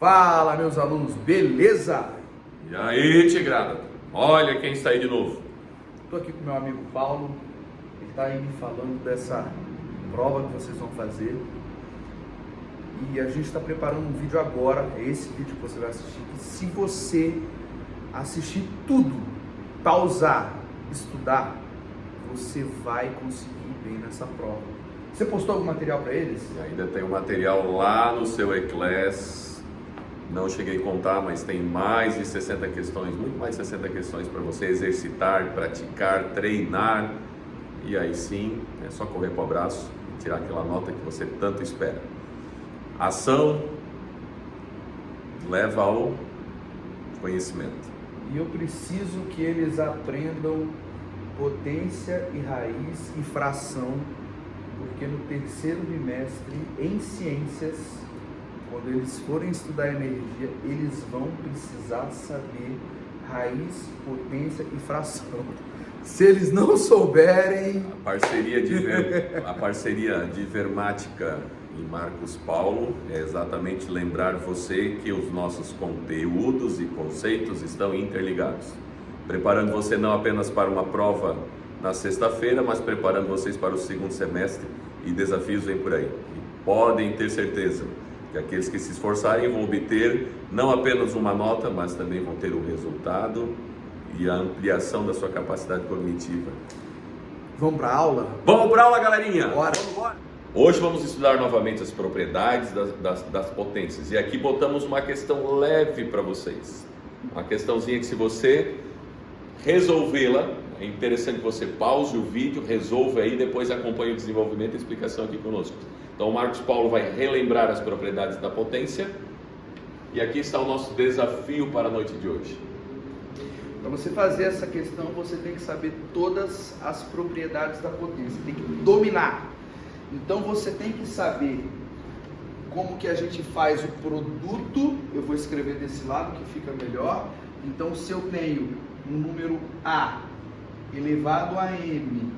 Fala, meus alunos, beleza? E aí, Tigrada? Olha quem está aí de novo. Estou aqui com meu amigo Paulo, ele está aí me falando dessa prova que vocês vão fazer. E a gente está preparando um vídeo agora, é esse vídeo que você vai assistir. E se você assistir tudo, pausar, estudar, você vai conseguir bem nessa prova. Você postou algum material para eles? E ainda tem um material lá no seu eClass. Não cheguei a contar, mas tem mais de 60 questões, muito mais de 60 questões para você exercitar, praticar, treinar. E aí sim, é só correr para o abraço e tirar aquela nota que você tanto espera. Ação leva ao conhecimento. E eu preciso que eles aprendam potência e raiz e fração, porque no terceiro bimestre, em ciências, quando eles forem estudar energia, eles vão precisar saber raiz, potência e fração. Se eles não souberem... A parceria de Vermática e Marcos Paulo é exatamente lembrar você que os nossos conteúdos e conceitos estão interligados. Preparando você não apenas para uma prova na sexta-feira, mas preparando vocês para o segundo semestre, e desafios vêm por aí. E podem ter certeza que aqueles que se esforçarem vão obter não apenas uma nota, mas também vão ter o resultado e a ampliação da sua capacidade cognitiva. Vamos para a aula? Vamos para a aula, galerinha! Bora! Hoje vamos estudar novamente as propriedades das potências. E aqui botamos uma questão leve para vocês. Uma questãozinha que, se você resolvê-la, é interessante que você pause o vídeo, resolva aí, depois acompanhe o desenvolvimento e a explicação aqui conosco. Então o Marcos Paulo vai relembrar as propriedades da potência. E aqui está o nosso desafio para a noite de hoje. Para você fazer essa questão, você tem que saber todas as propriedades da potência, tem que dominar. Então você tem que saber como que a gente faz o produto. Eu vou escrever desse lado que fica melhor. Então, se eu tenho um número A elevado a M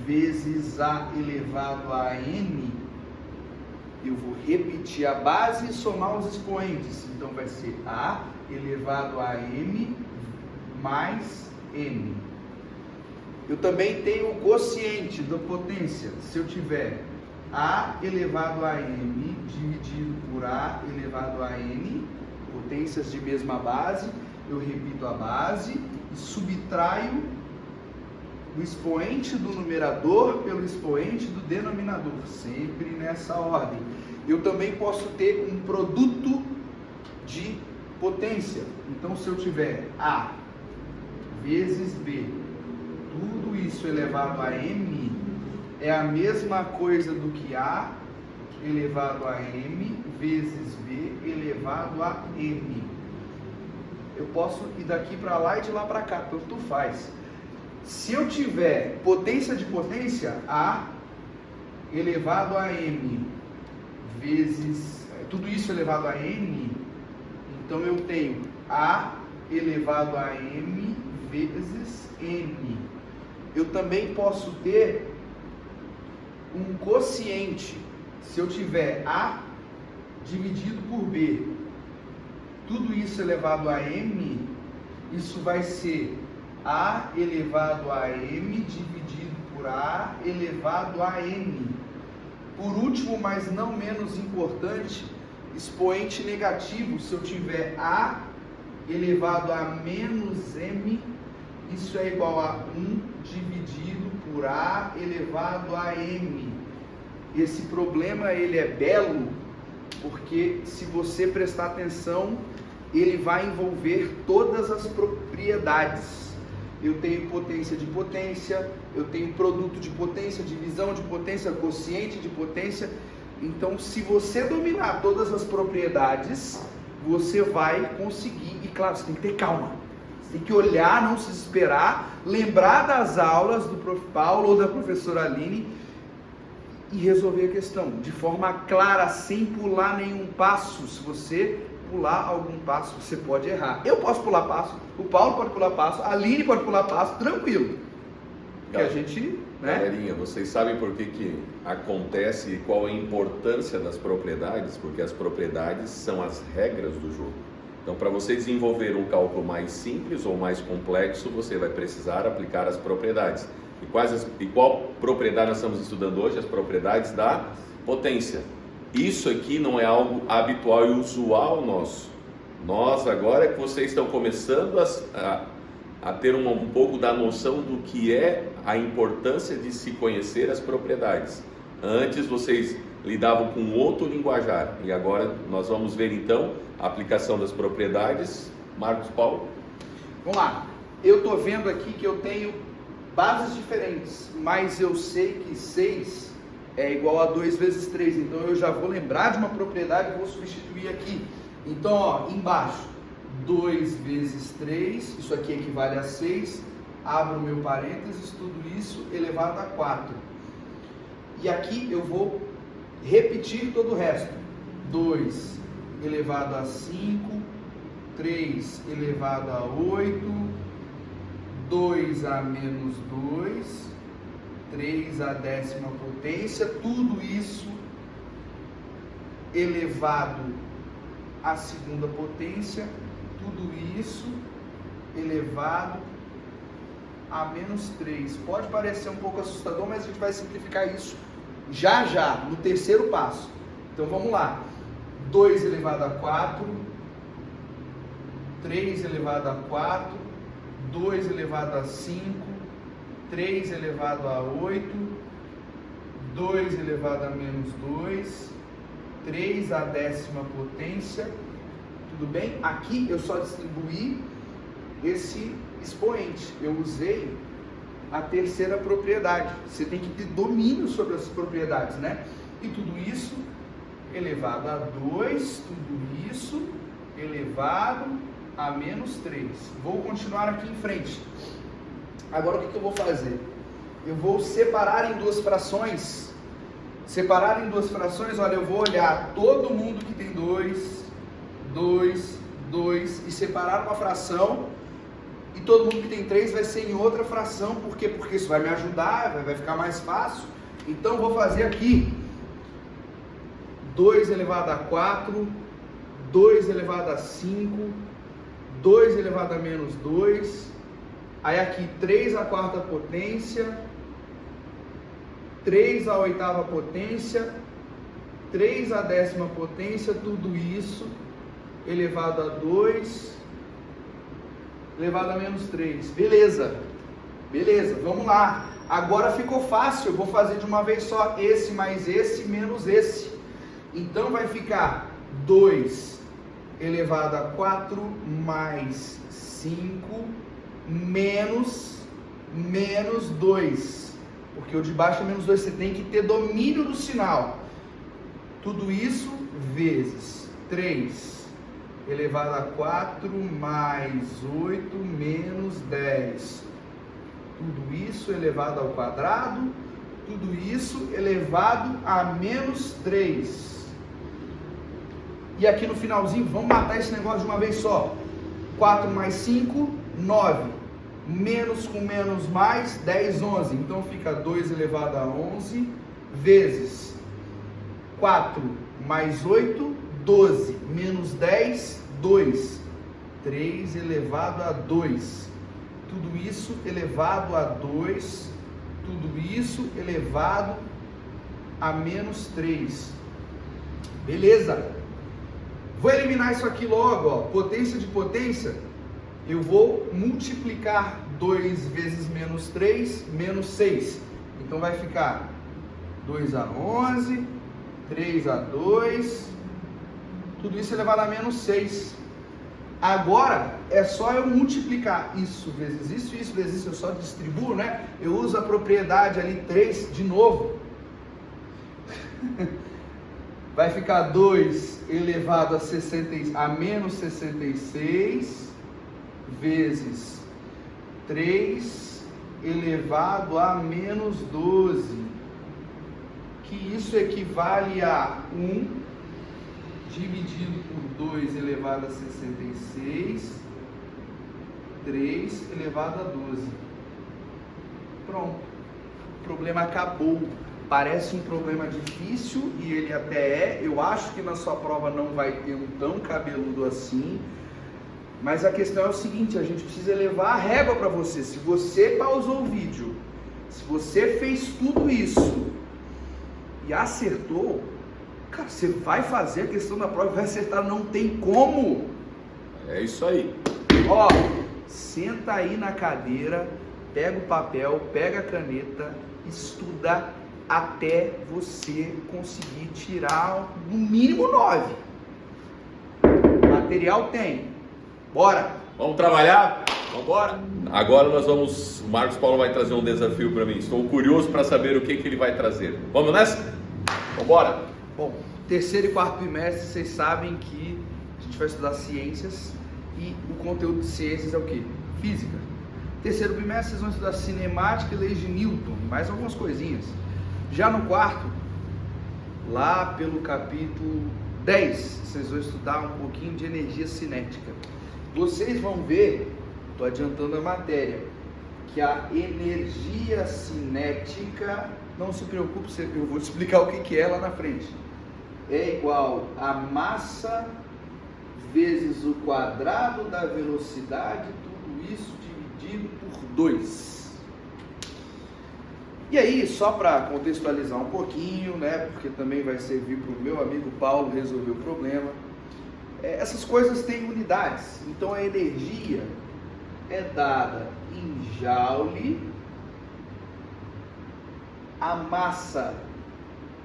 vezes A elevado a N, eu vou repetir a base e somar os expoentes. Então vai ser A elevado a M mais N. Eu também tenho o quociente da potência. Se eu tiver A elevado a M dividido por A elevado a N, potências de mesma base, eu repito a base e subtraio o expoente do numerador pelo expoente do denominador, sempre nessa ordem. Eu também posso ter um produto de potência. Então, se eu tiver A vezes B, tudo isso elevado a M, é a mesma coisa do que A elevado a M vezes B elevado a N. Eu posso ir daqui para lá e de lá para cá, tanto faz. Se eu tiver potência de potência, A elevado a M vezes, tudo isso elevado a N, então eu tenho A elevado a M vezes N. Eu também posso ter um quociente. Se eu tiver A dividido por B, tudo isso elevado a M, isso vai ser A elevado a M dividido por A elevado a N. Por último, mas não menos importante, expoente negativo. Se eu tiver A elevado a menos M, isso é igual a 1 dividido por A elevado a M. Esse problema, ele é belo, porque se você prestar atenção, ele vai envolver todas as propriedades. Eu tenho potência de potência, eu tenho produto de potência, divisão de potência, quociente de potência. Então, se você dominar todas as propriedades, você vai conseguir. E claro, você tem que ter calma. Você tem que olhar, não se desesperar, lembrar das aulas do Prof. Paulo ou da professora Aline e resolver a questão de forma clara, sem pular nenhum passo. Se você pular algum passo, você pode errar. Eu posso pular passo, o Paulo pode pular passo, a Aline pode pular passo, tranquilo. Porque a gente né? Galerinha, vocês sabem por que acontece e qual a importância das propriedades? Porque as propriedades são as regras do jogo. Então, para você desenvolver um cálculo mais simples ou mais complexo, você vai precisar aplicar as propriedades. E qual propriedade nós estamos estudando hoje? As propriedades da potência. Isso aqui não é algo habitual e usual nosso. Nós, agora que vocês estão começando a ter um pouco da noção do que é a importância de se conhecer as propriedades. Antes vocês lidavam com outro linguajar e agora nós vamos ver então a aplicação das propriedades. Marcos Paulo? Vamos lá. Eu estou vendo aqui que eu tenho bases diferentes, mas eu sei que 6 é igual a 2 vezes 3, então eu já vou lembrar de uma propriedade e vou substituir aqui. Então, ó, embaixo, 2 vezes 3, isso aqui equivale a 6, abro meu parênteses, tudo isso elevado a 4. E aqui eu vou repetir todo o resto. 2 elevado a 5, 3 elevado a 8, 2 a menos 2, 3 a 10ª potência, tudo isso elevado à 2ª potência, tudo isso elevado a menos 3. Pode parecer um pouco assustador, mas a gente vai simplificar isso já já, no terceiro passo. Então vamos lá. 2 elevado a 4, 3 elevado a 4, 2 elevado a 5, 3 elevado a 8, 2 elevado a menos 2, 3 a 10ª potência, tudo bem? Aqui eu só distribuí esse expoente, eu usei a terceira propriedade. Você tem que ter domínio sobre as propriedades, né? E tudo isso elevado a 2, tudo isso elevado a menos 3. Vou continuar aqui em frente. Agora o que eu vou fazer? Eu vou separar em duas frações. Separar em duas frações, olha, eu vou olhar todo mundo que tem 2, 2, 2 e separar uma fração. E todo mundo que tem 3 vai ser em outra fração. Por quê? Porque isso vai me ajudar, vai ficar mais fácil. Então vou fazer aqui 2 elevado a 4, 2 elevado a 5, 2 elevado a menos 2, aí aqui 3 a 4ª potência, 3 a 8ª potência, 3 a 10ª potência, tudo isso elevado a 2, elevado a menos 3. Beleza, beleza, vamos lá. Agora ficou fácil, eu vou fazer de uma vez só esse mais esse menos esse. Então vai ficar 2 elevado a 4 mais 5 menos 2. Porque o de baixo é menos 2, você tem que ter domínio do sinal. Tudo isso vezes 3 elevado a 4 mais 8 menos 10. Tudo isso elevado ao quadrado, tudo isso elevado a menos 3. E aqui no finalzinho, vamos matar esse negócio de uma vez só. 4 mais 5, 9. Menos com menos mais, 10, 11. Então fica 2 elevado a 11 vezes 4 mais 8, 12. Menos 10, 2. 3 elevado a 2. Tudo isso elevado a 2. Tudo isso elevado a menos 3. Beleza? Vou eliminar isso aqui logo, ó. Potência de potência, eu vou multiplicar 2 vezes menos 3, menos 6. Então vai ficar 2 a 11, 3 a 2, tudo isso elevado a menos 6. Agora é só eu multiplicar isso vezes isso, isso vezes isso, eu só distribuo, né? Eu uso a propriedade ali 3 de novo. Vai ficar 2 elevado a menos 66 vezes 3 elevado a menos 12, que isso equivale a 1 dividido por 2 elevado a 66, 3 elevado a 12. Pronto. problema acabou. Parece um problema difícil, e ele até é. Eu acho que na sua prova não vai ter um tão cabeludo assim. Mas a questão é o seguinte, a gente precisa levar a régua para você. Se você pausou o vídeo, se você fez tudo isso e acertou, cara, você vai fazer a questão da prova e vai acertar, não tem como. É isso aí. Ó, senta aí na cadeira, pega o papel, pega a caneta, estuda até você conseguir tirar no mínimo 9. Material tem. Bora! Vamos trabalhar? Vamos embora? Agora o Marcos Paulo vai trazer um desafio para mim. Estou curioso para saber o que ele vai trazer. Vamos nessa? Vamos embora? Bom, terceiro e quarto bimestre, vocês sabem que a gente vai estudar ciências e o conteúdo de ciências é o quê? Física. Terceiro bimestre, vocês vão estudar cinemática e leis de Newton, mais algumas coisinhas. Já no quarto, lá pelo capítulo 10, vocês vão estudar um pouquinho de energia cinética. Vocês vão ver, estou adiantando a matéria, que a energia cinética, não se preocupe, eu vou te explicar o que é lá na frente, é igual a massa vezes o quadrado da velocidade, tudo isso dividido por 2. E aí, só para contextualizar um pouquinho, né, porque também vai servir para o meu amigo Paulo resolver o problema, essas coisas têm unidades, então a energia é dada em joule, a massa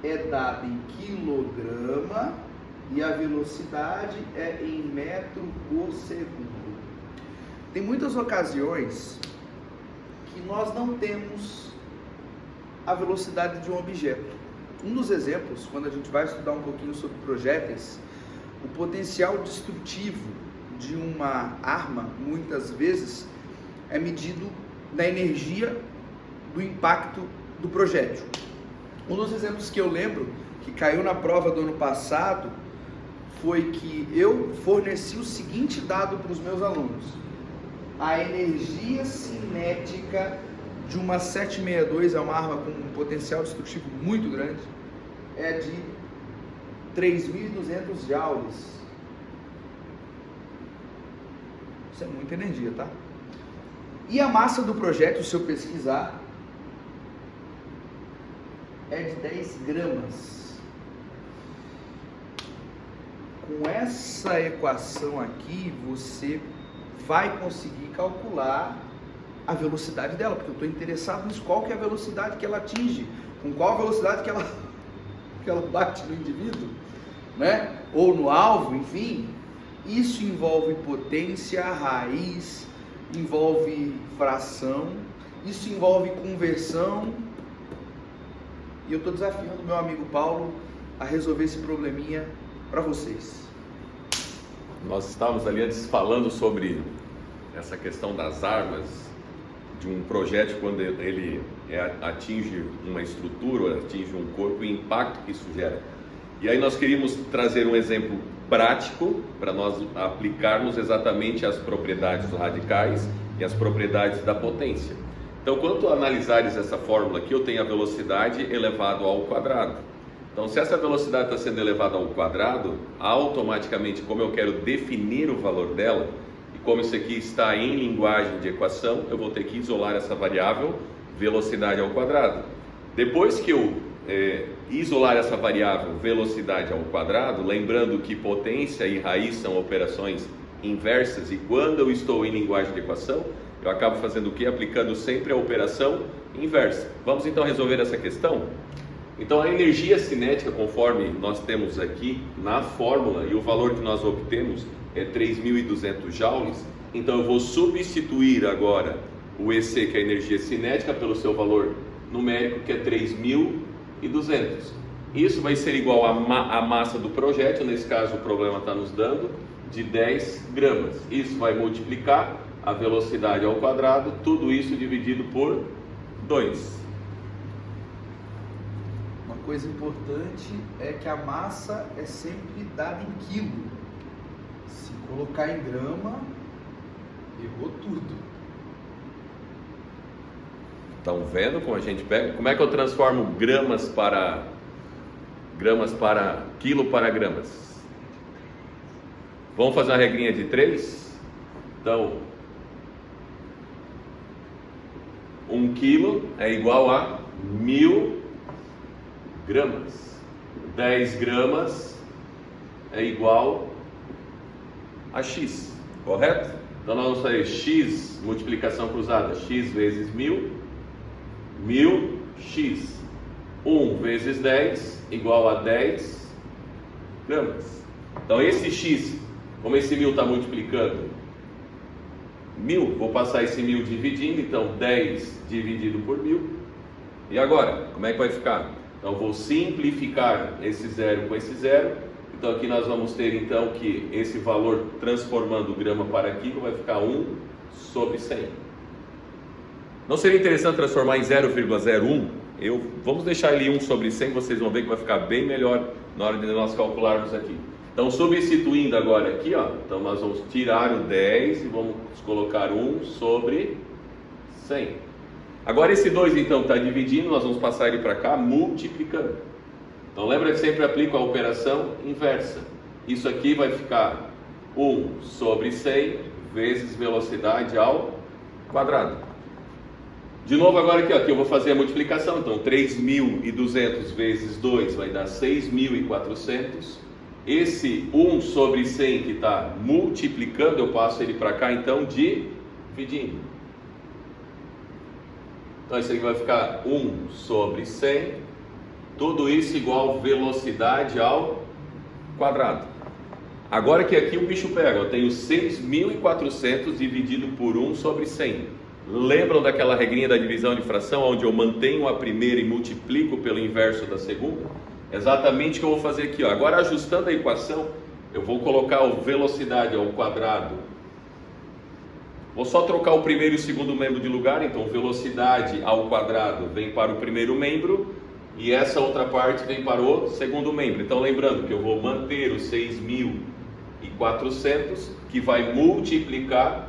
é dada em quilograma e a velocidade é em metro por segundo. Tem muitas ocasiões que nós não temos a velocidade de um objeto. Um dos exemplos, quando a gente vai estudar um pouquinho sobre projéteis, o potencial destrutivo de uma arma, muitas vezes, é medido na energia do impacto do projétil. Um dos exemplos que eu lembro, que caiu na prova do ano passado, foi que eu forneci o seguinte dado para os meus alunos: a energia cinética de uma 762, é uma arma com um potencial destrutivo muito grande, é de 3.200 joules. Isso é muita energia, tá? E a massa do projétil, se eu pesquisar, é de 10 gramas. Com essa equação aqui, você vai conseguir calcular a velocidade dela, porque eu estou interessado nisso, qual que é a velocidade que ela atinge, com qual velocidade que ela bate no indivíduo, né? Ou no alvo, enfim. Isso envolve potência, raiz, envolve fração, isso envolve conversão, e eu estou desafiando o meu amigo Paulo a resolver esse probleminha para vocês. Nós estávamos ali antes falando sobre essa questão das armas, de um projétil quando ele atinge uma estrutura, atinge um corpo, o impacto que isso gera. E aí nós queríamos trazer um exemplo prático para nós aplicarmos exatamente as propriedades radicais e as propriedades da potência. Então, quando tu analisares essa fórmula aqui, eu tenho a velocidade elevado ao quadrado. Então, se essa velocidade está sendo elevada ao quadrado, automaticamente, como eu quero definir o valor dela, e como isso aqui está em linguagem de equação, eu vou ter que isolar essa variável velocidade ao quadrado. Depois que eu isolar essa variável velocidade ao quadrado, lembrando que potência e raiz são operações inversas, e quando eu estou em linguagem de equação, eu acabo fazendo o quê? Aplicando sempre a operação inversa. Vamos então resolver essa questão? Então a energia cinética, conforme nós temos aqui na fórmula, e o valor que nós obtemos é 3.200 joules, então eu vou substituir agora o EC, que é a energia cinética, pelo seu valor numérico, que é 3.200. Isso vai ser igual à massa do projétil, nesse caso o problema está nos dando, de 10 gramas. Isso vai multiplicar a velocidade ao quadrado, tudo isso dividido por 2. Uma coisa importante é que a massa é sempre dada em quilo. Se colocar em grama, errou tudo. Estão vendo como a gente pega? Como é que eu transformo gramas para quilo para gramas? Vamos fazer uma regrinha de 3? Então, 1 quilo é igual a 1000 gramas. 10 gramas é igual a X, correto? Então nós vamos fazer X, multiplicação cruzada, X vezes 1000, 1000x. 1 vezes 10 igual a 10 gramas. Então esse X, como esse 1000 está multiplicando 1000, vou passar esse 1000 dividindo, então 10 dividido por 1000. E agora, como é que vai ficar? Então vou simplificar esse zero com esse zero. Então aqui nós vamos ter então que esse valor transformando grama para quilo vai ficar 1 sobre 100. Não seria interessante transformar em 0,01? Vamos deixar ele 1 sobre 100, vocês vão ver que vai ficar bem melhor na hora de nós calcularmos aqui. Então substituindo agora aqui, ó, então nós vamos tirar o 10 e vamos colocar 1 sobre 100. Agora esse 2 então está dividindo, nós vamos passar ele para cá multiplicando. Então lembra que sempre aplico a operação inversa. Isso aqui vai ficar 1 sobre 100 vezes velocidade ao quadrado. De novo agora aqui, ó, que eu vou fazer a multiplicação. Então 3.200 vezes 2 vai dar 6.400. Esse 1 sobre 100 que está multiplicando, eu passo ele para cá então dividindo. Então isso aqui vai ficar 1 sobre 100. Tudo isso igual velocidade ao quadrado. Agora que aqui o bicho pega, eu tenho 6.400 dividido por 1 sobre 100. Lembram daquela regrinha da divisão de fração, onde eu mantenho a primeira e multiplico pelo inverso da segunda? Exatamente o que eu vou fazer aqui, ó. Agora ajustando a equação, eu vou colocar a velocidade ao quadrado. Vou só trocar o primeiro e o segundo membro de lugar, então velocidade ao quadrado vem para o primeiro membro, e essa outra parte vem para o segundo membro. Então lembrando que eu vou manter os 6.400, que vai multiplicar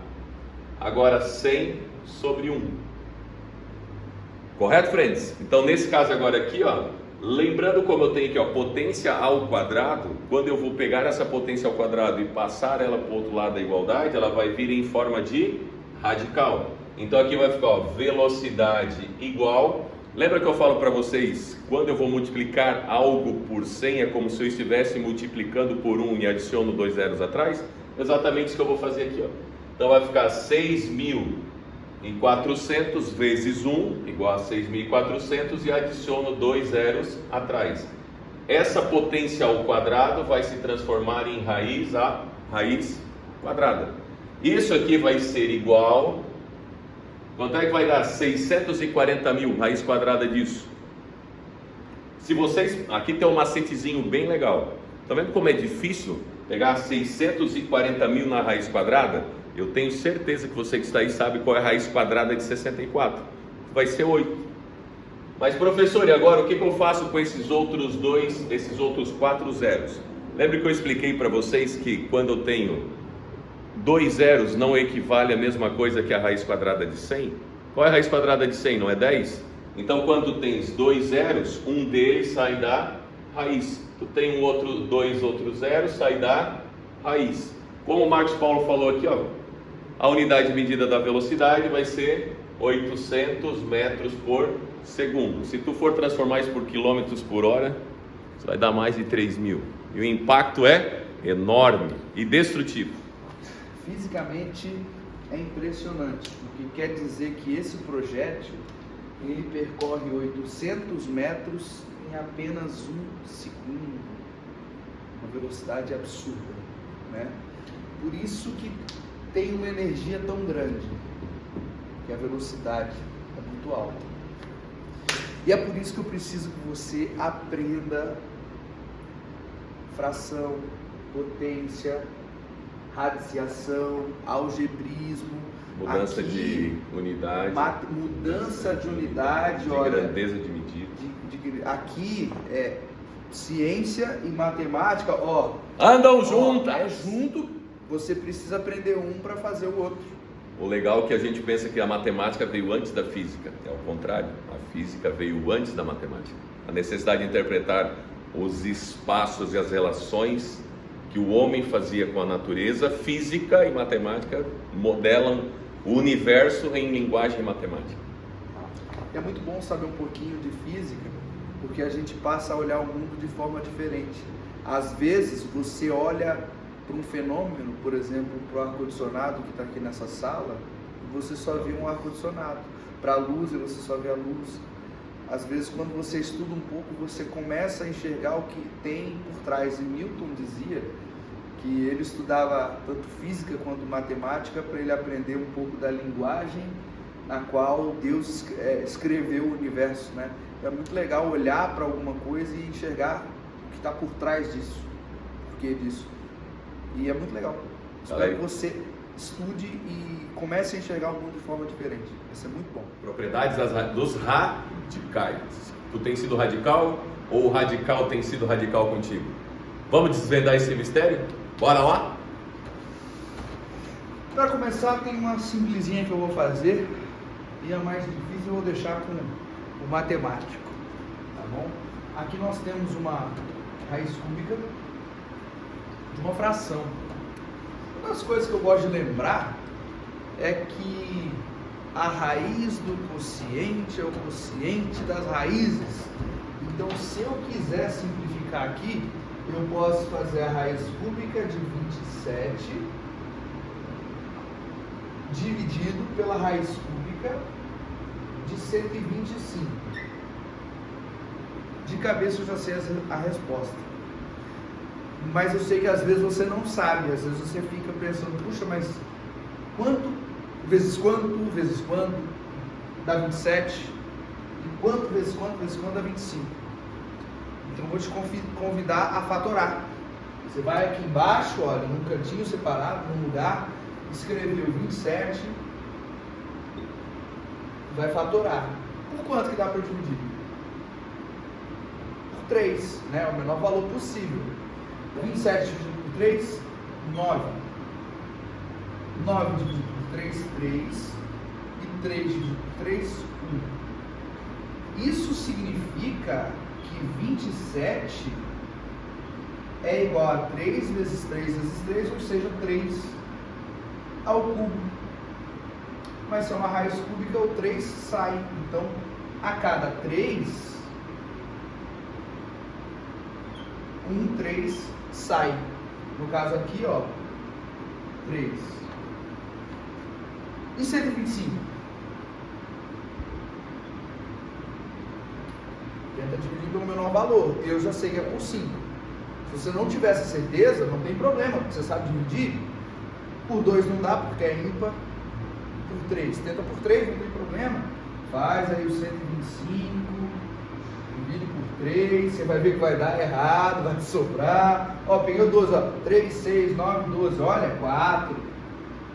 agora 100 sobre 1. Correto, friends? Então nesse caso agora aqui, ó, lembrando como eu tenho aqui, ó, potência ao quadrado, quando eu vou pegar essa potência ao quadrado e passar ela para o outro lado da igualdade, ela vai vir em forma de radical. Então aqui vai ficar, ó, velocidade igual. Lembra que eu falo para vocês, quando eu vou multiplicar algo por 100, é como se eu estivesse multiplicando por 1 e adiciono 2 zeros atrás? Exatamente isso que eu vou fazer aqui, ó. Então vai ficar 6.400 vezes 1, igual a 6.400, e adiciono 2 zeros atrás. Essa potência ao quadrado vai se transformar em raiz quadrada. Isso aqui vai ser igual... Quanto é que vai dar? 640.000, raiz quadrada disso. Se vocês... Aqui tem um macetezinho bem legal. Tá vendo como é difícil pegar 640.000 na raiz quadrada? Eu tenho certeza que você que está aí sabe qual é a raiz quadrada de 64. Vai ser 8. Mas professor, e agora o que eu faço com esses outros 4 zeros? Lembra que eu expliquei para vocês que quando eu tenho 2 zeros não equivale à mesma coisa que a raiz quadrada de 100? Qual é a raiz quadrada de 100? Não é 10? Então quando tens 2 zeros, um deles sai da raiz. Tu tem dois outros zeros, sai da raiz. Como o Marcos Paulo falou aqui, ó, a unidade medida da velocidade vai ser 800 metros por segundo. Se tu for transformar isso por quilômetros por hora, isso vai dar mais de 3.000. E o impacto é enorme e destrutivo. Fisicamente é impressionante, o que quer dizer que esse projétil ele percorre 800 metros em apenas 1 segundo, uma velocidade absurda, né? Por isso que tem uma energia tão grande, que a velocidade é muito alta. E é por isso que eu preciso que você aprenda fração, potência, radiciação, algebrismo, mudança aqui, de unidade, mudança de unidade, de olha, grandeza de medida. Aqui é ciência e matemática, ó, andam juntas. É junto, você precisa aprender um para fazer o outro. O legal é que a gente pensa que a matemática veio antes da física. É ao contrário, a física veio antes da matemática. A necessidade de interpretar os espaços e as relações que o homem fazia com a natureza, física e matemática modelam o universo em linguagem matemática. É muito bom saber um pouquinho de física, porque a gente passa a olhar o mundo de forma diferente. Às vezes você olha para um fenômeno, por exemplo, para o ar-condicionado que está aqui nessa sala, você só vê um ar-condicionado. Para a luz, você só vê a luz. Às vezes, quando você estuda um pouco, você começa a enxergar o que tem por trás. E Newton dizia que ele estudava tanto física quanto matemática para ele aprender um pouco da linguagem na qual Deus escreveu o universo, né? É muito legal olhar para alguma coisa e enxergar o que está por trás disso, o porquê disso. E é muito legal. Espero que você estude e comece a enxergar o mundo de forma diferente. Vai ser muito bom. Propriedades dos radicais. Tu tem sido radical ou o radical tem sido radical contigo? Vamos desvendar esse mistério? Bora lá? Para começar, tem uma simplesinha que eu vou fazer e a mais difícil eu vou deixar com o matemático, tá bom? Aqui nós temos uma raiz cúbica de uma fração. Uma das coisas que eu gosto de lembrar é que a raiz do quociente é o quociente das raízes. Então, se eu quiser simplificar aqui, eu posso fazer a raiz cúbica de 27 dividido pela raiz cúbica de 125. De cabeça eu já sei a resposta. Mas eu sei que às vezes você não sabe, às vezes você fica pensando, puxa, mas quanto vezes quanto dá 27? E quanto vezes quanto dá 25? Então eu vou te convidar a fatorar. Você vai aqui embaixo, olha, num cantinho separado, num lugar, escreveu 27, vai fatorar. Por quanto que dá para dividir? Por 3, né? O menor valor possível. 27 dividido por 3, 9. 9 dividido por 3, 3. E 3 dividido por 3, 1. Isso significa que 27 é igual a 3 vezes 3 vezes 3, ou seja, 3 ao cubo. Mas se é uma raiz cúbica, o 3 sai. Então, a cada 3, 3 sai. No caso aqui, ó, 3. E 125? Tenta dividir pelo menor valor. Eu já sei que é por 5. Se você não tiver essa certeza, não tem problema, porque você sabe dividir. Por 2 não dá, porque é ímpar. Por 3. Tenta por 3, não tem problema. Faz aí o 125. Divide por 3, você vai ver que vai dar errado, vai te sobrar. Ó, peguei o 12, ó. 3, 6, 9, 12. Olha, 4.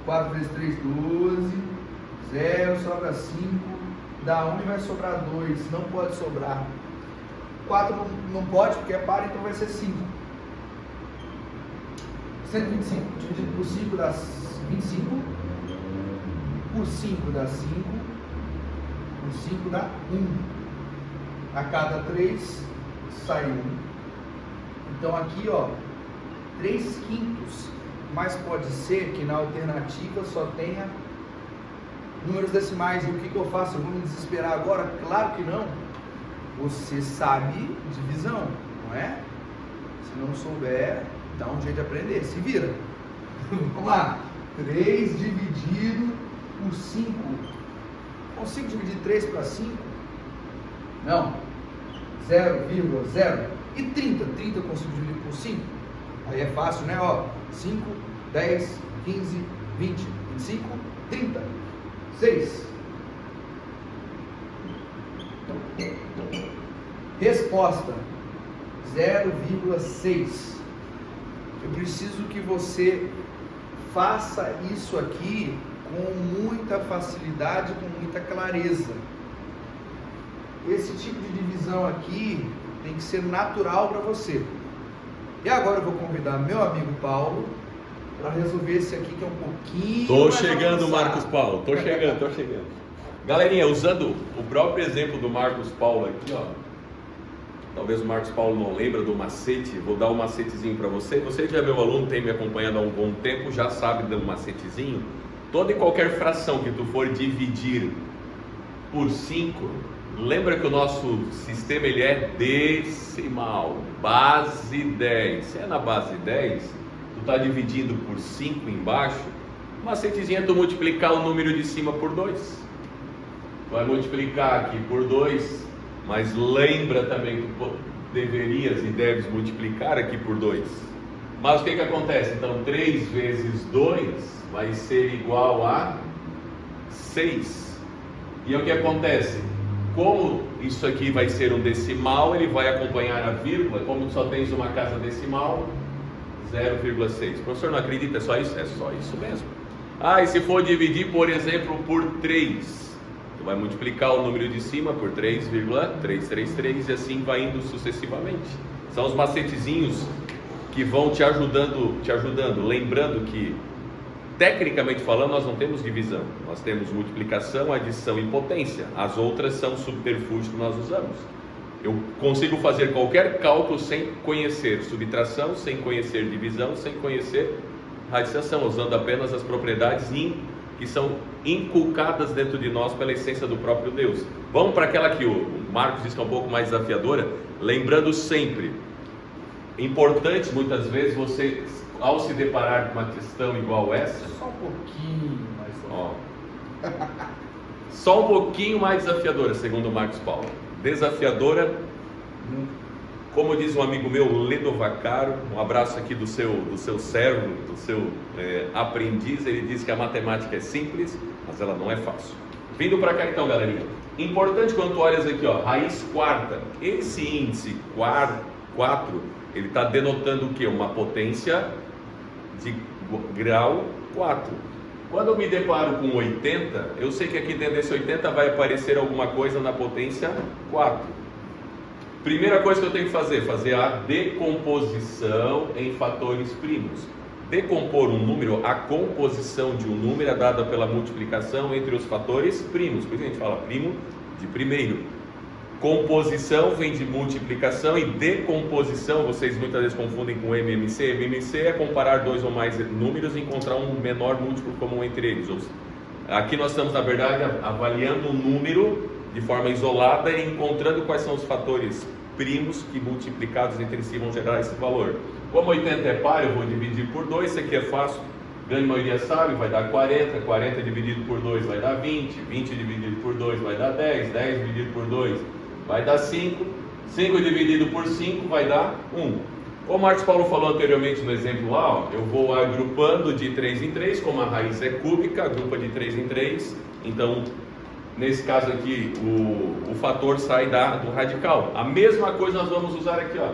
4 vezes 3, 12. 0, sobra 5. Dá 1 e vai sobrar 2. Não pode sobrar. 4 não pode, porque é par, então vai ser 5. 125 dividido por 5 dá 25. Por 5 dá 5. Por 5 dá 1. A cada 3 sai 1. Então aqui, ó, 3/5, mas pode ser que na alternativa só tenha números decimais. E o que eu faço? Eu vou me desesperar agora? Claro que não. Você sabe divisão, não é? Se não souber, dá um jeito de aprender, se vira. Vamos lá. 3 dividido por 5. Consigo dividir 3 para 5? Não. 0,0. E 30? 30 eu consigo dividir por 5? Aí é fácil, né? Ó, 5, 10, 15, 20, 25, 30. 6. Resposta: 0,6. Eu preciso que você faça isso aqui com muita facilidade, com muita clareza. Esse tipo de divisão aqui tem que ser natural para você. E agora eu vou convidar meu amigo Paulo para resolver esse aqui que é um pouquinho. Tô chegando, Marcos Paulo, tô chegando. Galerinha, usando o próprio exemplo do Marcos Paulo aqui, ó. Talvez o Marcos Paulo não lembra do macete, vou dar um macetezinho para você. Você já é meu aluno, tem me acompanhado há um bom tempo, já sabe do macetezinho. Toda e qualquer fração que tu for dividir por 5, lembra que o nosso sistema ele é decimal, base 10. Se é na base 10, tu está dividindo por 5 embaixo, o macetezinho é tu multiplicar o número de cima por 2. Vai multiplicar aqui por 2, mas lembra também que tu deverias e deves multiplicar aqui por 2. Mas o que acontece? Então 3 vezes 2 vai ser igual a 6. E o que acontece? Como isso aqui vai ser um decimal, ele vai acompanhar a vírgula. Como só tens uma casa decimal, 0,6. Professor, não acredita? É só isso? É só isso mesmo. E se for dividir, por exemplo, por 3, tu vai multiplicar o número de cima por 3,333 e assim vai indo sucessivamente. São os macetezinhos que vão te ajudando. Lembrando que, tecnicamente falando, nós não temos divisão, nós temos multiplicação, adição e potência. As outras são subterfúgios que nós usamos. Eu consigo fazer qualquer cálculo sem conhecer subtração, sem conhecer divisão, sem conhecer radiciação, usando apenas as propriedades que são inculcadas dentro de nós pela essência do próprio Deus. Vamos para aquela que o Marcos diz que é um pouco mais desafiadora, lembrando sempre, importante muitas vezes você, ao se deparar com uma questão igual essa, só um pouquinho mais só um pouquinho mais desafiadora, segundo o Marcos Paulo. Desafiadora, como diz um amigo meu, Ledo Vaccaro, um abraço aqui do seu servo, do seu aprendiz. Ele diz que a matemática é simples, mas ela não é fácil. Vindo para cá então, galerinha, importante quando tu olhas aqui, ó, raiz quarta, esse índice 4, ele está denotando o que? Uma potência de grau 4. Quando eu me deparo com 80, eu sei que aqui dentro desse 80 vai aparecer alguma coisa na potência 4. Primeira coisa que eu tenho que fazer a decomposição em fatores primos. Decompor um número, a composição de um número é dada pela multiplicação entre os fatores primos. Por isso a gente fala primo de primeiro. Composição vem de multiplicação e decomposição, vocês muitas vezes confundem com MMC. MMC é comparar dois ou mais números e encontrar um menor múltiplo comum entre eles. Aqui nós estamos, na verdade, avaliando um número de forma isolada e encontrando quais são os fatores primos que multiplicados entre si vão gerar esse valor. Como 80 é par, eu vou dividir por 2, isso aqui é fácil, a grande maioria sabe, vai dar 40, 40 dividido por 2 vai dar 20, 20 dividido por 2 vai dar 10, 10 dividido por 2 vai dar 5, 5 dividido por 5 vai dar 1. Como o Marcos Paulo falou anteriormente no exemplo lá, eu vou agrupando de 3 em 3, como a raiz é cúbica, agrupa de 3 em 3, então nesse caso aqui o fator sai do radical. A mesma coisa nós vamos usar aqui, ó.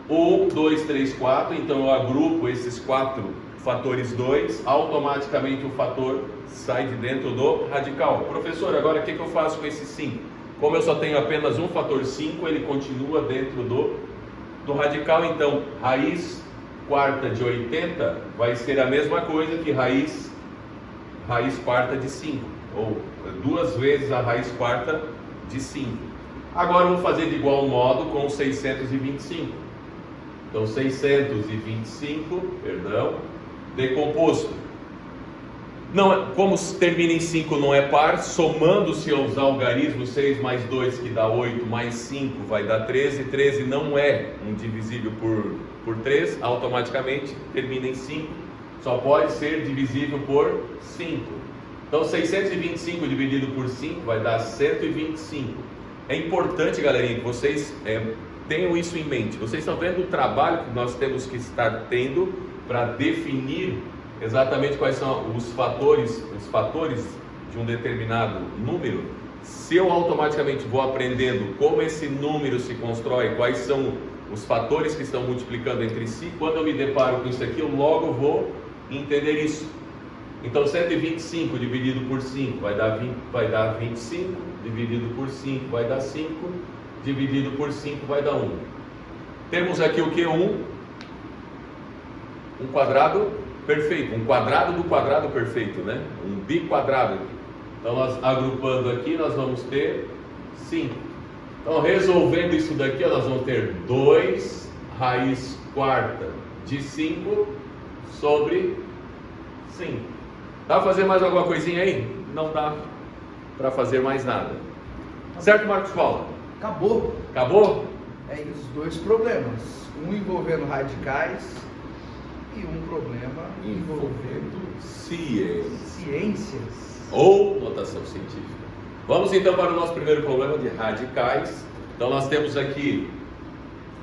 1, 2, 3, 4, então eu agrupo esses 4 fatores 2, automaticamente o fator sai de dentro do radical. Professor, agora o que eu faço com esse 5? Como eu só tenho apenas um fator 5, ele continua dentro do radical, então raiz quarta de 80 vai ser a mesma coisa que raiz quarta de 5, ou 2 vezes a raiz quarta de 5. Agora vou fazer de igual modo com 625. Então 625, decomposto. Não, como termina em 5 não é par, somando-se aos algarismos 6 mais 2 que dá 8, mais 5 vai dar 13, 13 não é um divisível por 3, automaticamente termina em 5, só pode ser divisível por 5. Então 625 dividido por 5 vai dar 125. É importante, galerinha, que vocês tenham isso em mente. Vocês estão vendo o trabalho que nós temos que estar tendo para definir exatamente quais são os fatores de um determinado número. Se eu automaticamente vou aprendendo como esse número se constrói, quais são os fatores que estão multiplicando entre si, quando eu me deparo com isso aqui, eu logo vou entender isso. Então 125 dividido por 5 vai dar 25, dividido por 5 vai dar 5, dividido por 5 vai dar 1. Temos aqui o que? 1 quadrado perfeito, um quadrado do quadrado perfeito, né? Um biquadrado. Então nós agrupando aqui, nós vamos ter 5. Então resolvendo isso daqui, nós vamos ter 2 raiz quarta de 5 sobre 5. Dá para fazer mais alguma coisinha aí? Não dá para fazer mais nada. Certo, Marcos Paulo? Acabou. Acabou? É isso, 2 problemas. Um envolvendo radicais e um problema envolvendo ciências. Ou notação científica. Vamos então para o nosso primeiro problema de radicais. Então nós temos aqui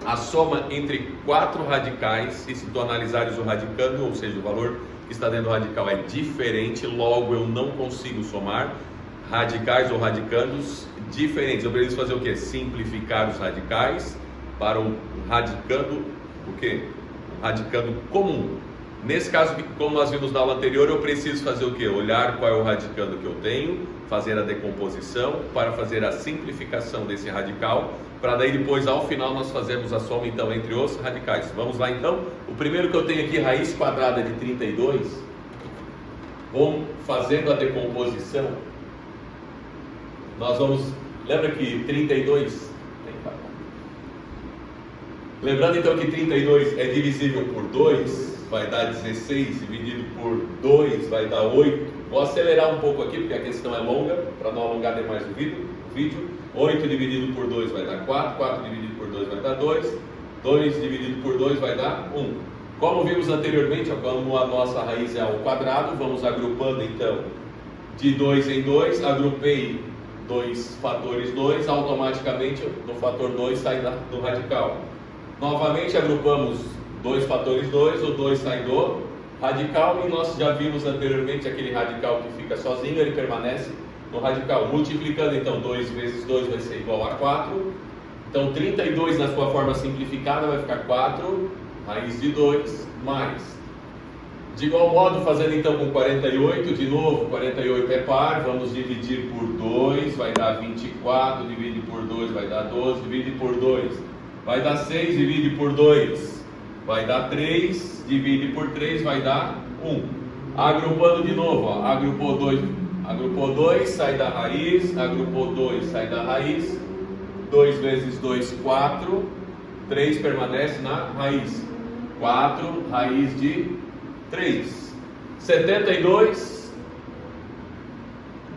a soma entre 4 radicais, e se tu analisares o radicando, ou seja, o valor que está dentro do radical é diferente, logo eu não consigo somar radicais ou radicandos diferentes. Eu preciso fazer o que? Simplificar os radicais para um radicando, o que? Um radicando comum. Nesse caso, como nós vimos na aula anterior, eu preciso fazer o que? Olhar qual é o radicando que eu tenho, fazer a decomposição para fazer a simplificação desse radical, para daí depois ao final nós fazemos a soma então entre os radicais. Vamos lá então. O primeiro que eu tenho aqui, raiz quadrada de 32, vamos fazendo a decomposição. Nós vamos, lembra que 32, lembrando então que 32 é divisível por 2, vai dar 16, dividido por 2 vai dar 8. Vou acelerar um pouco aqui porque a questão é longa, para não alongar demais o vídeo. 8 dividido por 2 vai dar 4, 4 dividido por 2 vai dar 2, 2 dividido por 2 vai dar 1. Como vimos anteriormente, como a nossa raiz é ao quadrado, vamos agrupando então de 2 em 2, agrupei 2 fatores 2, automaticamente no fator 2 sai do radical. Novamente agrupamos 2 fatores 2, o 2 sai do radical, e nós já vimos anteriormente aquele radical que fica sozinho, ele permanece no radical. Multiplicando então 2 vezes 2 vai ser igual a 4. Então 32 na sua forma simplificada vai ficar 4 raiz de 2 mais. De igual modo, fazendo então com 48, de novo, 48 é par, vamos dividir por 2, vai dar 24, divide por 2 vai dar 12, divide por 2 vai dar 6, divide por 2 vai dar 3, divide por 3 vai dar 1. Agrupando de novo, ó, agrupou 2, sai da raiz, agrupou 2, sai da raiz, 2 vezes 2, 4, 3 permanece na raiz, 4 raiz de 3. 72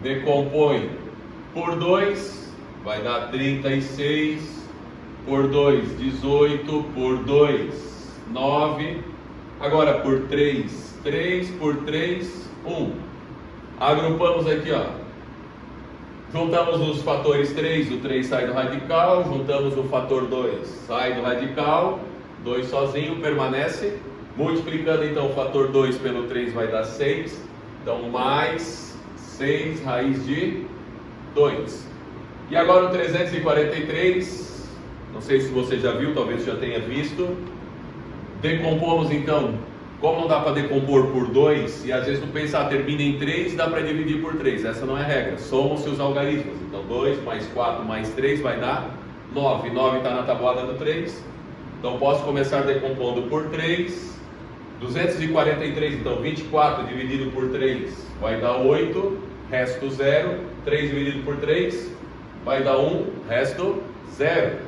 decompõe por 2, vai dar 36, por 2, 18, por 2, 9, agora por 3, 3 por 3, 1. Agrupamos aqui, ó. Juntamos os fatores 3, o 3 sai do radical, juntamos o fator 2, sai do radical, 2 sozinho permanece. Multiplicando então o fator 2 pelo 3 vai dar 6, então mais 6 raiz de 2. E agora o 343, não sei se você já viu, talvez já tenha visto. Decompomos então, como não dá para decompor por 2, e às vezes tu pensa, termina em 3, dá para dividir por 3, essa não é a regra, somam-se os algarismos. Então 2 mais 4 mais 3 vai dar 9, 9 está na tabuada do 3, então posso começar decompondo por 3, 243, então 24 dividido por 3 vai dar 8, resto 0, 3 dividido por 3 vai dar 1, resto 0.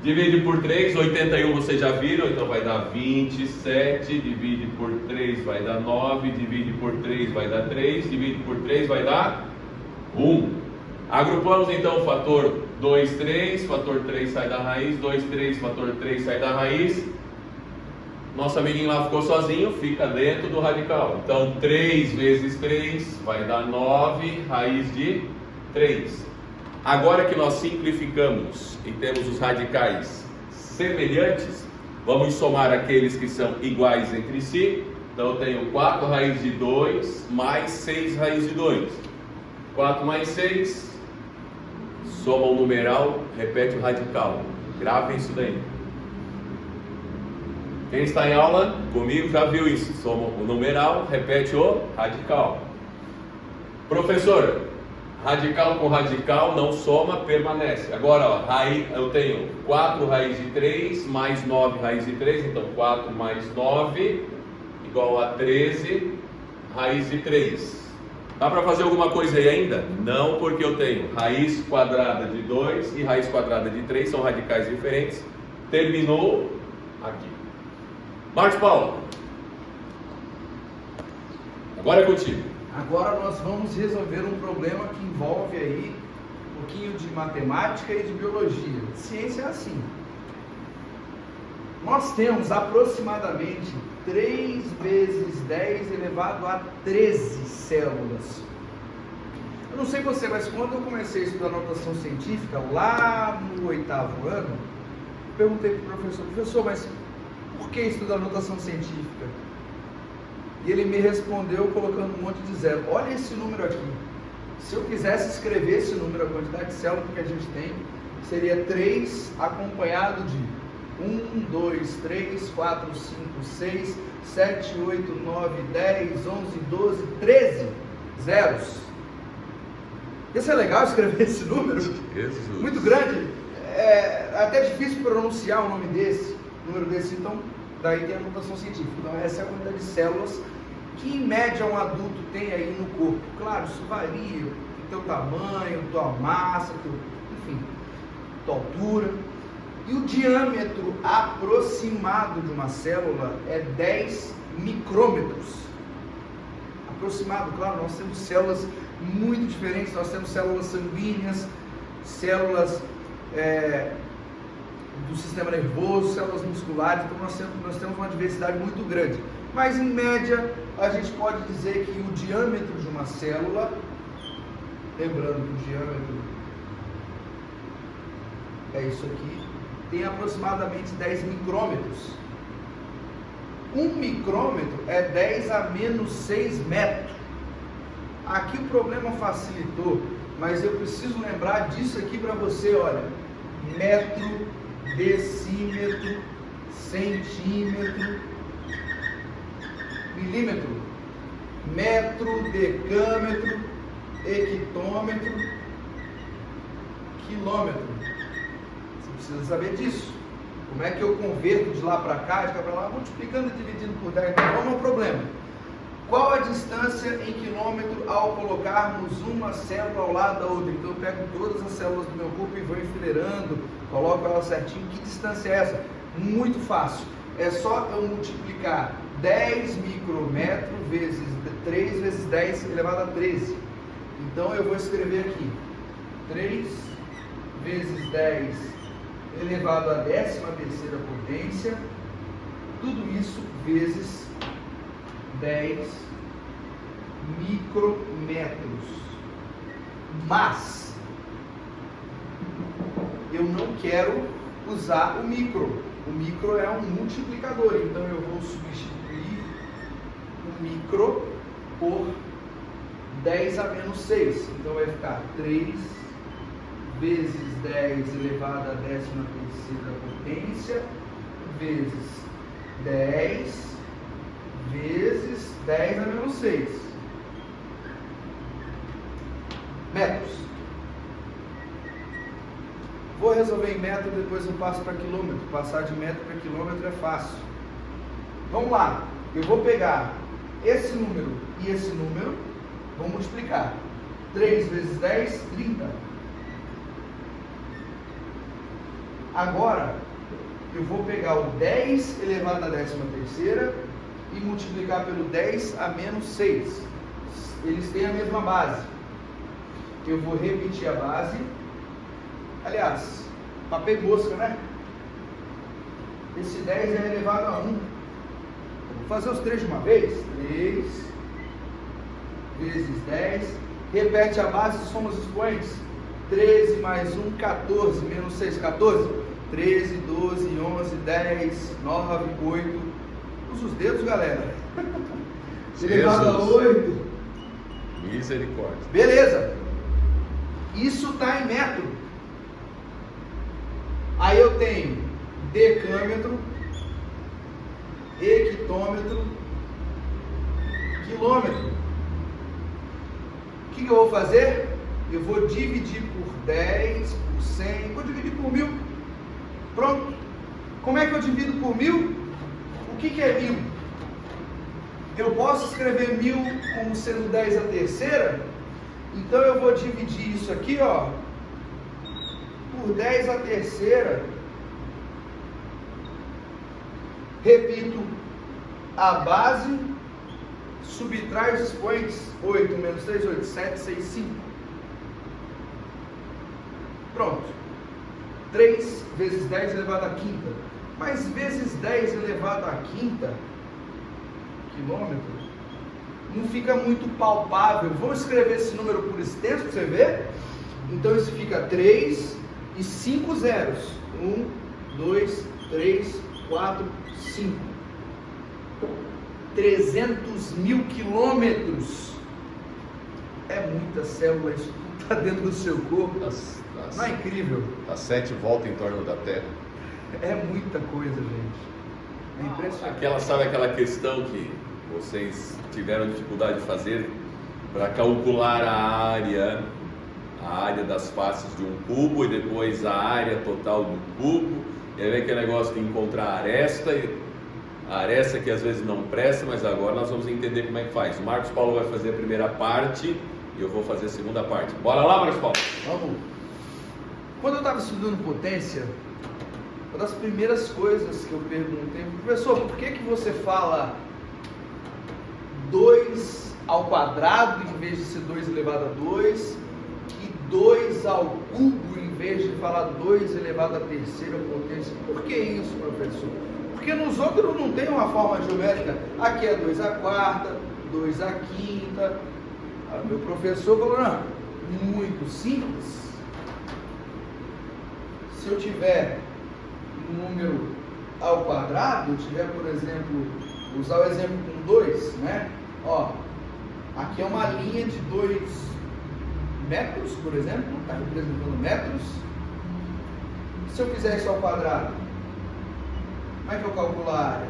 Divide por 3, 81 vocês já viram, então vai dar 27, divide por 3 vai dar 9, divide por 3 vai dar 3, divide por 3 vai dar 1. Agrupamos então o fator 2, 3, fator 3 sai da raiz, 2, 3, fator 3 sai da raiz. Nosso amiguinho lá ficou sozinho, fica dentro do radical. Então 3 vezes 3 vai dar 9, raiz de 3. Agora que nós simplificamos e temos os radicais semelhantes, vamos somar aqueles que são iguais entre si. Então eu tenho 4 raiz de 2 mais 6 raiz de 2. 4 mais 6, soma o numeral, repete o radical. Gravem isso daí. Quem está em aula comigo já viu isso. Soma o numeral, repete o radical. Professor, radical com radical não soma, permanece. Agora, ó, eu tenho 4 raiz de 3 mais 9 raiz de 3, então 4 mais 9 igual a 13 raiz de 3. Dá para fazer alguma coisa aí ainda? Não, porque eu tenho raiz quadrada de 2 e raiz quadrada de 3, são radicais diferentes. Terminou aqui. Marcos Paulo, agora é contigo. Agora nós vamos resolver um problema que envolve aí um pouquinho de matemática e de biologia. Ciência é assim. Nós temos aproximadamente 3 vezes 10 elevado a 13 células. Eu não sei você, mas quando eu comecei a estudar notação científica, lá no 8º ano, eu perguntei para o professor, mas por que estudar notação científica? E ele me respondeu colocando um monte de zero. Olha esse número aqui. Se eu quisesse escrever esse número, a quantidade de células que a gente tem, seria 3 acompanhado de 1, 2, 3, 4, 5, 6, 7, 8, 9, 10, 11, 12, 13 zeros. Isso é legal escrever esse número? Jesus. Muito grande. É até difícil pronunciar o nome desse, número desse. Então, daí tem a notação científica. Então, essa é a quantidade de células que, em média, um adulto tem aí no corpo. Claro, isso varia. Teu tamanho, tua massa, enfim, tua altura. E o diâmetro aproximado de uma célula é 10 micrômetros. Aproximado, claro, nós temos células muito diferentes. Nós temos células sanguíneas, células do sistema nervoso, células musculares. Então nós temos uma diversidade muito grande. Mas em média, a gente pode dizer que o diâmetro de uma célula, lembrando que o diâmetro é isso aqui, tem aproximadamente 10 micrômetros. 1 micrômetro é 10 a menos 6 metros. Aqui o problema facilitou, mas eu preciso lembrar disso aqui para você, olha. Metro, decímetro, centímetro, milímetro, metro, decâmetro, hectômetro, quilômetro. Precisa saber disso. Como é que eu converto de lá para cá, de cá para lá, multiplicando e dividindo por 10? Qual é o problema? Qual a distância em quilômetro ao colocarmos uma célula ao lado da outra? Então eu pego todas as células do meu corpo e vou enfileirando, coloco elas certinho. Que distância é essa? Muito fácil. É só eu multiplicar 10 micrômetros vezes 3 vezes 10 elevado a 13. Então eu vou escrever aqui 3 vezes 10 elevado à 13ª potência, tudo isso vezes 10 micrômetros. Mas eu não quero usar o micro. O micro é um multiplicador, então eu vou substituir o micro por 10 a menos 6. Então vai ficar 3 vezes 10 elevado à 13ª potência, vezes 10, vezes 10 a menos 6 metros. Vou resolver em metro, depois eu passo para quilômetro. Passar de metro para quilômetro é fácil. Vamos lá, eu vou pegar esse número e esse número, vou multiplicar. 3 vezes 10, 30. Agora, eu vou pegar o 10 elevado à 13ª e multiplicar pelo 10 a menos 6. Eles têm a mesma base. Eu vou repetir a base. Aliás, papel mosca, né? Esse 10 é elevado a 1. Vou fazer os 3 de uma vez. 3 vezes 10. Repete a base e soma os expoentes. 13 mais 1, 14, menos 6, 14, 13, 12, 11, 10, 9, 8, usa os dedos, galera, elevado a 8, misericórdia, beleza, isso está em metro. Aí eu tenho decâmetro, hectômetro, quilômetro. O que eu vou fazer? Eu vou dividir por 10, por 100, vou dividir por 1000. Pronto. Como é que eu divido por 1000? O que é 1000? Eu posso escrever 1000 como sendo 10 a terceira? Então eu vou dividir isso aqui, ó, por 10 a terceira. Repito, a base, subtrai os expoentes. 8 menos 3, 8, 7, 6, 5. Pronto. 3 vezes 10 elevado à quinta. Mas vezes 10 elevado à quinta, quilômetro, não fica muito palpável. Vamos escrever esse número por extenso para você ver? Então isso fica 3 e 5 zeros. 1, 2, 3, 4, 5. 300 mil quilômetros. É muita célula, isso está dentro do seu corpo. Não é incrível? Dá 7 voltas em torno da Terra. É muita coisa, gente. É impressionante. Sabe aquela questão que vocês tiveram dificuldade de fazer para calcular a área das faces de um cubo e depois a área total do cubo, e aí aquele negócio de encontrar a aresta que às vezes não presta, mas agora nós vamos entender como é que faz. O Marcos Paulo vai fazer a primeira parte e eu vou fazer a segunda parte. Bora lá, Marcos Paulo? Vamos. Quando eu estava estudando potência, uma das primeiras coisas que eu perguntei, professor, por que você fala 2 ao quadrado em vez de ser 2 elevado a 2 e 2 ao cubo em vez de falar 2 elevado à terceira potência? Por que isso, professor? Porque nos outros não tem uma forma geométrica. Aqui é 2 à quarta, 2 à quinta. Aí meu professor falou, não, muito simples. Se eu tiver um número ao quadrado, eu tiver, por exemplo, usar o exemplo com 2, né? Ó, aqui é uma linha de 2 metros, por exemplo, está representando metros. Se eu fizer isso ao quadrado, como é que eu calculo a área?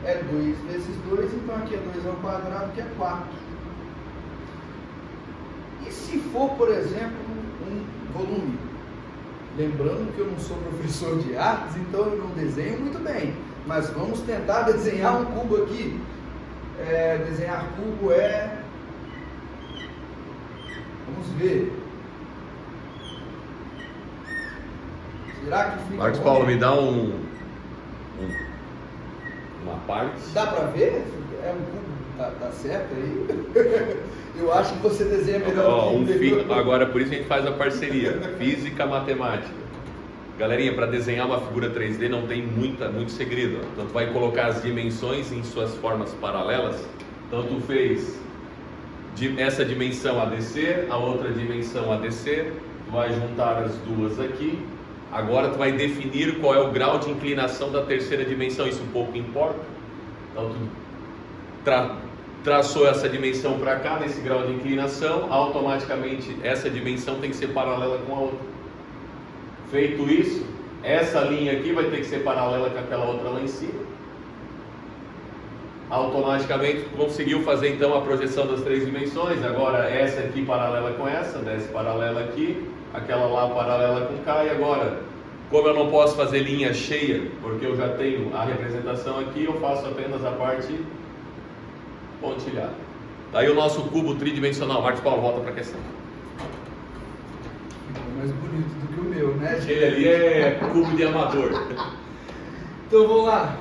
É 2 vezes 2, então aqui é 2 ao quadrado, que é 4. E se for, por exemplo, um volume? Lembrando que eu não sou professor de artes, então eu não desenho muito bem. Mas vamos tentar desenhar um cubo aqui. Desenhar cubo vamos ver. Será que fica... Marcos Paulo, me dá uma parte. Dá para ver? É um cubo, tá certo aí? Eu acho que você desenha melhor Agora, por isso a gente faz a parceria, física, matemática. Galerinha, para desenhar uma figura 3D não tem muito segredo. Então tu vai colocar as dimensões em suas formas paralelas. Então tu fez essa dimensão a descer, a outra dimensão a descer, tu vai juntar as duas aqui. Agora tu vai definir qual é o grau de inclinação da terceira dimensão, isso pouco importa. Então tu traçou essa dimensão para cá, nesse grau de inclinação, automaticamente essa dimensão tem que ser paralela com a outra. Feito isso, essa linha aqui vai ter que ser paralela com aquela outra lá em cima. Automaticamente conseguiu fazer então a projeção das 3 dimensões. Agora essa aqui paralela com essa, desce paralela aqui, aquela lá paralela com cá. E agora, como eu não posso fazer linha cheia, porque eu já tenho a representação aqui, eu faço apenas a parte pontilhada. Daí o nosso cubo tridimensional. Marcos Paulo, volta para a questão. Ficou mais bonito do que o meu, né? Aquele ali é cubo de amador. Então vamos lá.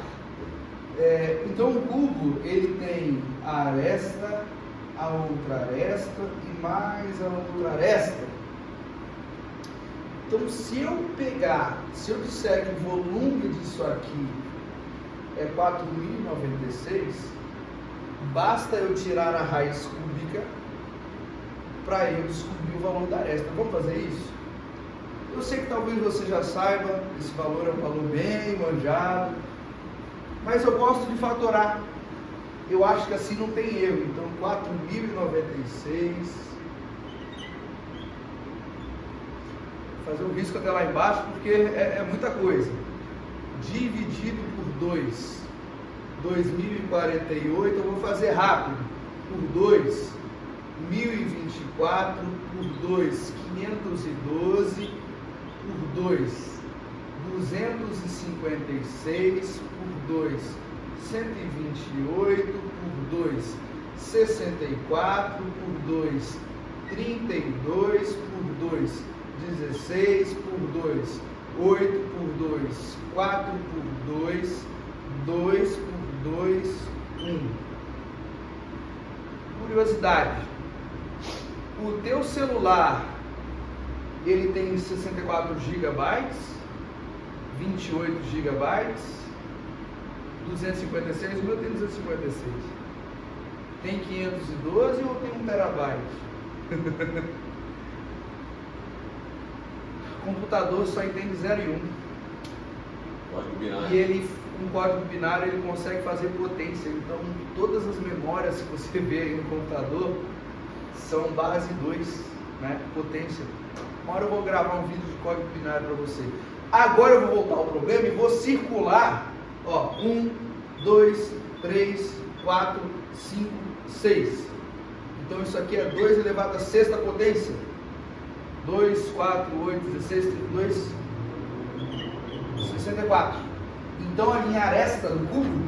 Então o cubo, ele tem a aresta, a outra aresta e mais a outra aresta. Então se eu disser que o volume disso aqui é 4.096, basta eu tirar a raiz cúbica para eu descobrir o valor da aresta. Vamos fazer isso? Eu sei que talvez você já saiba, esse valor é um valor bem manjado, mas eu gosto de fatorar. Eu acho que assim não tem erro. Então 4.096, vou fazer o risco até lá embaixo porque é muita coisa. Dividido por 2, 2048, eu vou fazer rápido. Por 2, 1024, por 2, 512, por 2, 256, por 2, 128 por 2, 64 por 2, 32 por 2, 16 por 2, 8 por 2, 4 por 2, 2 por 2, 1. Curiosidade, o teu celular, ele tem 64 GB, 28 GB, 256, o meu tem 256. Tem 512 ou tem 1 TB? O computador só entende 0 e 1. Código binário. E ele, com código binário, ele consegue fazer potência. Então, todas as memórias que você vê aí no computador são base 2, né? Potência. Uma hora eu vou gravar um vídeo de código binário para você. Agora eu vou voltar ao problema e vou circular. Ó, 1, 2, 3, 4, 5, 6. Então isso aqui é 2 elevado à sexta potência. 2, 4, 8, 16, 32, 64. Então a minha aresta do cubo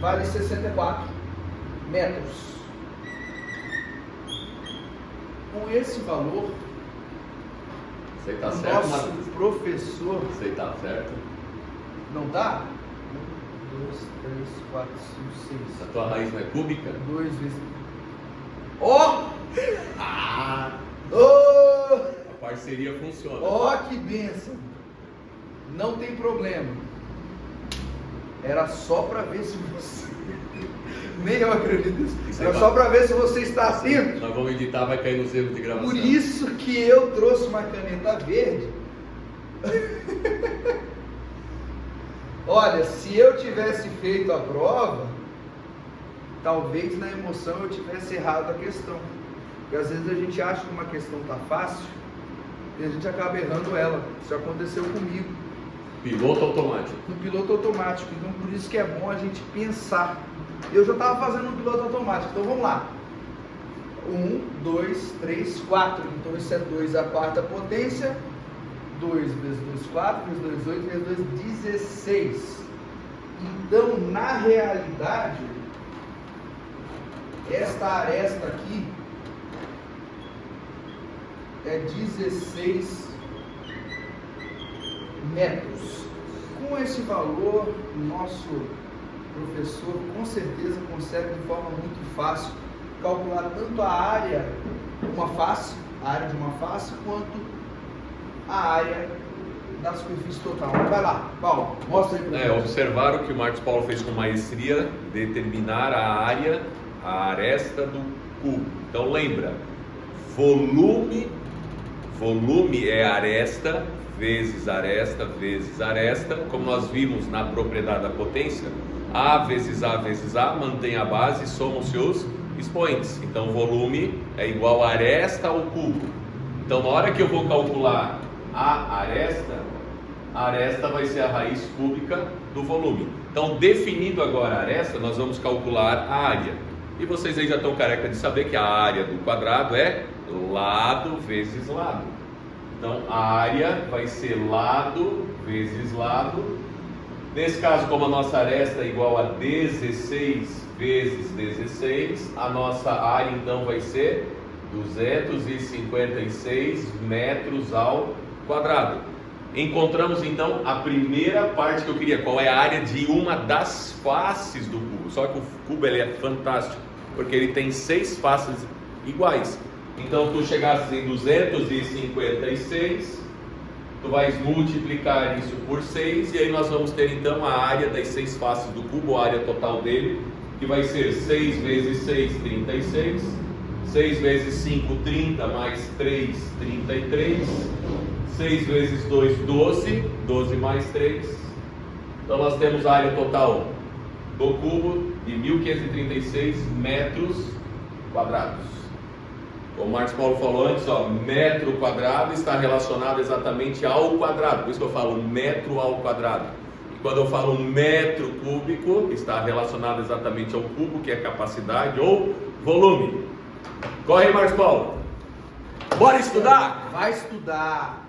vale 64 metros. Com esse valor, Você tá o certo, nosso Marcos? professor... Você tá certo? Não tá? 1, 2, 3, 4, 5, 6. A tua raiz não é cúbica? 2 vezes... Ó! Ah! Ó! A parceria funciona. Ó, que bênção! Não tem problema. Era só para ver se você... Nem eu acredito nisso. Era só para ver se você está atento. Nós vamos editar, vai cair nos erros de gravação. Por isso que eu trouxe uma caneta verde. Olha, se eu tivesse feito a prova, talvez na emoção eu tivesse errado a questão. Porque às vezes a gente acha que uma questão está fácil e a gente acaba errando ela. Isso aconteceu comigo. Piloto automático. No piloto automático. Então por isso que é bom a gente pensar. Eu já estava fazendo um piloto automático. Então vamos lá. 1, 2, 3, 4. Então isso é 2 à quarta potência. 2 vezes 2, 4, vezes 2, 8, vezes 2, 16. Então, na realidade, esta aresta aqui é 16 metros. Com esse valor, o nosso professor com certeza consegue de forma muito fácil calcular tanto a área de uma face, quanto a área da superfície total. Vai lá, Paulo, mostra aí para nós. Observaram que o Marcos Paulo fez com maestria determinar a área, a aresta do cubo. Então lembra, volume é aresta vezes aresta vezes aresta, como nós vimos na propriedade da potência. A vezes A mantém a base e somam-se os expoentes. Então volume é igual a aresta ao cubo. Então na hora que eu vou calcular a aresta vai ser a raiz cúbica do volume. Então, definido agora a aresta, nós vamos calcular a área. E vocês aí já estão careca de saber que a área do quadrado é lado vezes lado. Então, a área vai ser lado vezes lado. Nesse caso, como a nossa aresta é igual a 16 vezes 16, a nossa área então vai ser 256 metros ao quadrado. Encontramos então a primeira parte que eu queria, qual é a área de uma das faces do cubo. Só que o cubo ele é fantástico, porque ele tem 6 faces iguais. Então tu chegasse em 256, tu vais multiplicar isso por 6, e aí nós vamos ter então a área das 6 faces do cubo, a área total dele, que vai ser 6 vezes 6, 36, 6 vezes 5, 30, mais 3, 33, 6 vezes 2, 12, 12 mais 3. Então nós temos a área total do cubo de 1536 metros quadrados. Como o Marcos Paulo falou antes, metro quadrado está relacionado exatamente ao quadrado, por isso que eu falo metro ao quadrado. E quando eu falo metro cúbico, está relacionado exatamente ao cubo, que é capacidade ou volume. Corre aí, Marcos Paulo. Bora estudar? Vai estudar.